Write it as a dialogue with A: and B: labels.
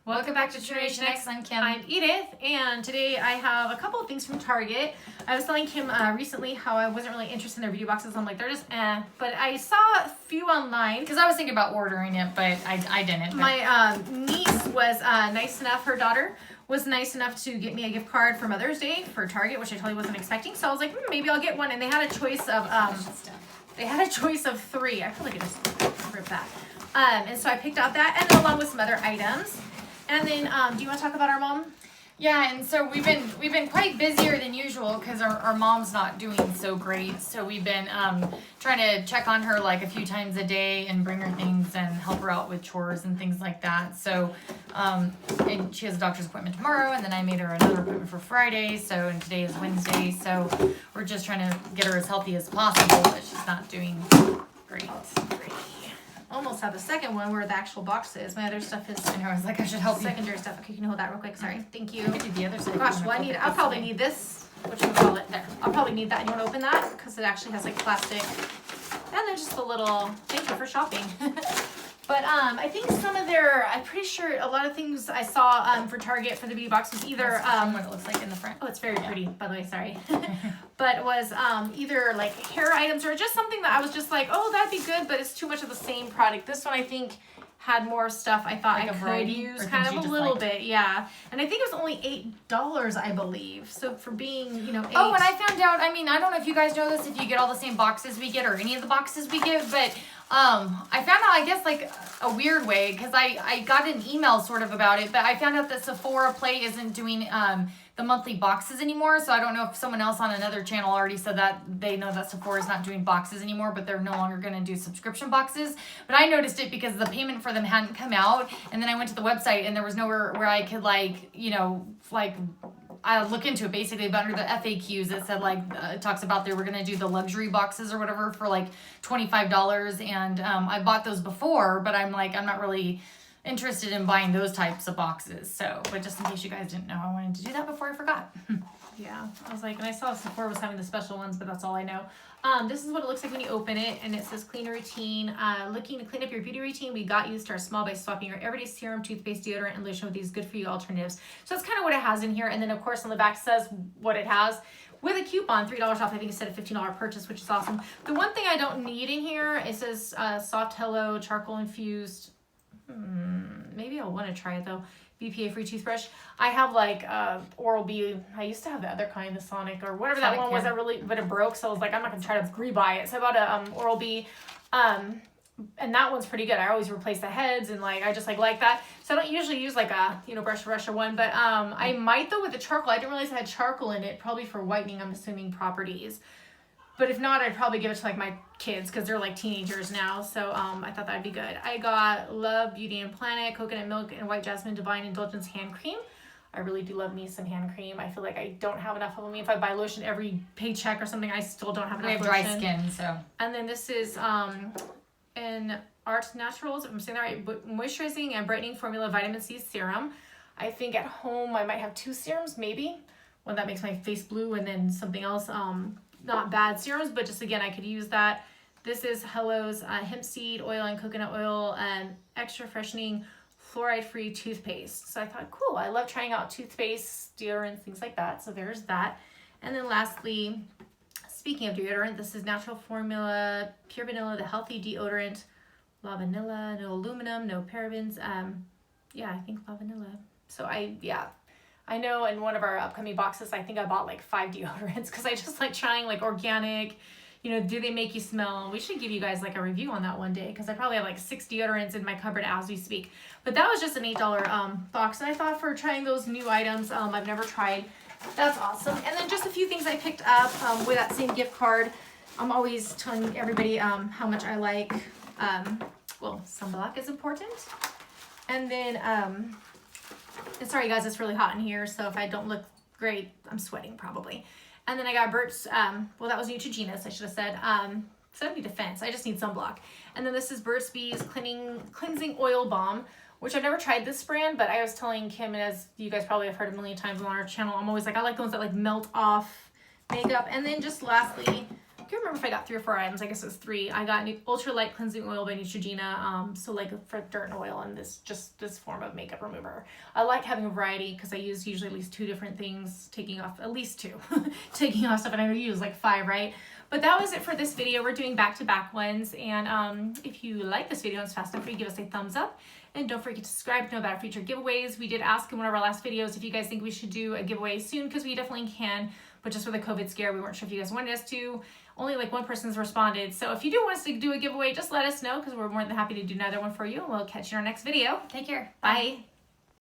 A: Welcome back to Generation X. I'm Kim.
B: I'm Edith, and today I have a couple of things from Target. I was telling Kim recently how I wasn't really interested in their beauty boxes. I'm like, they're just but I saw a few online.
A: Because I was thinking about ordering it, but I didn't. But.
B: My niece was nice enough, her daughter was nice enough to get me a gift card for Mother's Day for Target, which I totally wasn't expecting. So I was like, maybe I'll get one. And they had a choice of 3. I feel like I just ripped that. And so I picked out that, and then along with some other items. And then, do you want to talk about our mom?
A: Yeah, and so we've been quite busier than usual because our mom's not doing so great. So we've been trying to check on her like a few times a day and bring her things and help her out with chores and things like that. So, and she has a doctor's appointment tomorrow, and then I made her another appointment for Friday. So, and today is Wednesday. So we're just trying to get her as healthy as possible, but she's not doing great.
B: Almost have the second one where the actual box is. My other stuff is.
A: I know. I was like, I should help you.
B: Secondary stuff. Okay, can you hold that real quick? Sorry. Thank you.
A: I could do the other side.
B: Gosh, well, I'll probably need this. What you call it? There. I'll probably need that. And you want to open that because it actually has like plastic. And then just a little. Thank you for shopping. But I think some of their. I'm pretty sure a lot of things I saw for Target for the beauty box was either
A: what it looks like in the front.
B: Oh, it's very pretty, by the way. Sorry. But it was either like hair items or just something that I was just like, oh, that'd be good, but it's too much of the same product. This one I think had more stuff I thought like I could use kind of a little bit. Yeah. And I think it was only $8, I believe. So for being, $8.
A: Oh, and I found out, I mean, I don't know if you guys know this, if you get all the same boxes we get or any of the boxes we get, but I found out, I guess, like a weird way, because I got an email sort of about it, but I found out that Sephora Play isn't doing the monthly boxes anymore. So I don't know if someone else on another channel already said that they know that Sephora is not doing boxes anymore, but they're no longer going to do subscription boxes. But I noticed it because the payment for them hadn't come out. And then I went to the website and there was nowhere where I could I look into it basically, but under the FAQs it said it talks about they were going to do the luxury boxes or whatever for like $25. And I bought those before, but I'm not really interested in buying those types of boxes. So, but just in case you guys didn't know, I wanted to do that before I forgot.
B: Yeah, I was like, and I saw Sephora was having the special ones, but that's all I know. This is what it looks like when you open it, and it says clean routine. Looking to clean up your beauty routine, we got you start small by swapping your everyday serum, toothpaste, deodorant, and lotion with these good-for-you alternatives. So that's kind of what it has in here, and then of course on the back says what it has. With a coupon, $3 off, I think instead of $15 purchase, which is awesome. The one thing I don't need in here, it says soft hello, charcoal infused. Maybe I'll want to try it though. BPA-free toothbrush. I have Oral-B. I used to have the other kind, the Sonic or whatever that one was but it broke. So I was like, I'm not gonna try to rebuy it. So I bought a Oral-B, and that one's pretty good. I always replace the heads and I just like that. So I don't usually use brush or one, but I might though with the charcoal. I didn't realize it had charcoal in it, probably for whitening, I'm assuming, properties. But if not, I'd probably give it to my kids because they're teenagers now. So I thought that'd be good. I got Love, Beauty and Planet, Coconut Milk, and White Jasmine Divine Indulgence Hand Cream. I really do love me some hand cream. I feel like I don't have enough of them. If I buy lotion every paycheck or something, I still don't have enough lotion.
A: We have dry skin, so.
B: And then this is an Art Naturals, if I'm saying that right, moisturizing and brightening formula vitamin C serum. I think at home I might have 2 serums, maybe. One that makes my face blue and then something else. Not bad serums, but just again, I could use that. This is Hello's hemp seed oil and coconut oil and extra freshening fluoride-free toothpaste. So I thought, cool, I love trying out toothpaste, deodorants, things like that. So there's that. And then lastly, speaking of deodorant, this is Natural Formula Pure Vanilla, the healthy deodorant. La vanilla, no aluminum, no parabens. I think la vanilla. So I know in one of our upcoming boxes, I think I bought 5 deodorants because I just like trying organic, do they make you smell? We should give you guys a review on that one day because I probably have 6 deodorants in my cupboard as we speak. But that was just an $8 box. And I thought for trying those new items I've never tried, that's awesome. And then just a few things I picked up with that same gift card. I'm always telling everybody how much I like, sunblock is important. And then, and sorry guys, it's really hot in here, so if I don't look great, I'm sweating probably. And then I got Burt's, that was Neutrogena's, I should have said. So I don't need defense, I just need sunblock. And then this is Burt's Bees Cleansing Oil Balm, which I've never tried this brand, but I was telling Kim, and as you guys probably have heard a million times on our channel, I'm always I like the ones that melt off makeup. And then just lastly, can't remember if I got 3 or 4 items. I guess it was 3. I got Ultra Light Cleansing Oil by Neutrogena. So like for dirt and oil, and this form of makeup remover. I like having a variety because I use usually at least 2 different things, taking off at least 2, taking off stuff, and I use like 5, right? But that was it for this video. We're doing back-to-back ones, and if you like this video and it's fast enough for you, give us a thumbs up. And don't forget to subscribe to know about future giveaways. We did ask in one of our last videos if you guys think we should do a giveaway soon, because we definitely can, but just with the COVID scare, we weren't sure if you guys wanted us to. Only like 1 person's responded. So if you do want us to do a giveaway, just let us know, because we're more than happy to do another one for you, and we'll catch you in our next video.
A: Take care.
B: Bye.